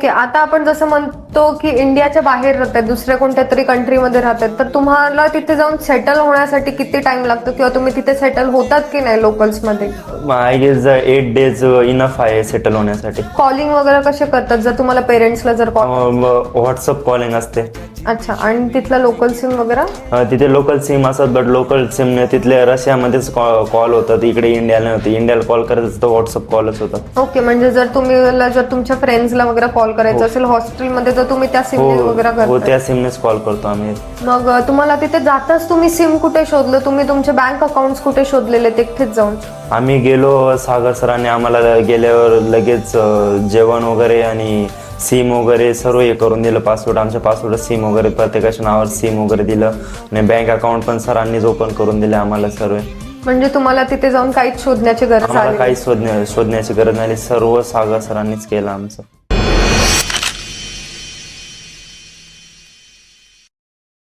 Okay, आता आपण जसं म्हणतो की इंडियाच्या बाहेर राहतात, दुसऱ्या कोणत्या तरी कंट्रीमध्ये राहतात, तर तुम्हाला तिथे जाऊन सेटल होण्यासाठी किती टाइम लागतो किंवा तुम्ही तिथे सेटल होतात की नाही लोकल्स मध्ये? आय गेस 8 days इनफ आहे सेटल होण्यासाठी. कॉलिंग वगैरे कसे करतात जर तुम्हाला पेरेंट्सला जर कॉल? व्हॉट्सअप कॉलिंग असते. अच्छा, आणि तिथला लोकल सिम वगैरे? तिथे लोकल सिम असतात, बट लोकल सिमने तिथले रशियामध्येच कॉल होतात, इकडे इंडियाला नव्हते. इंडियाला कॉल करायचं तर व्हॉट्सअप कॉलच होतात. ओके, म्हणजे जर तुमच्या फ्रेंड्सला वगैरे कॉल करायचं असेल हॉस्टेलमध्ये तर तुम्ही त्या सिमने वगैरे हो, करता? त्या सिमनेच कॉल करतो आम्ही. मग तुम्हाला तिथे जाताच तुम्ही सिम कुठे शोधलं? तुम्ही तुमचे बँक अकाउंट कुठे शोधलेले तिथेच जाऊन? आम्ही गेलो, सागर सरांनी आम्हाला गेल्यावर लगेच जेवण वगैरे आणि सिम वगैरे सर्व हे करून दिलं. पासवर्ड, आमच्या पासवर्ड, सिम वगैरे प्रत्येकाच्या नावावर सिम वगैरे दिलं आणि बँक अकाउंट पण सरांनीच ओपन करून दिले आम्हाला सर्व. म्हणजे तुम्हाला तिथे जाऊन काहीच शोधण्याची गरज आम्हाला आली काही शोधण्याची गरज नाही, सर्व सागर सरांनीच केलं आमचं.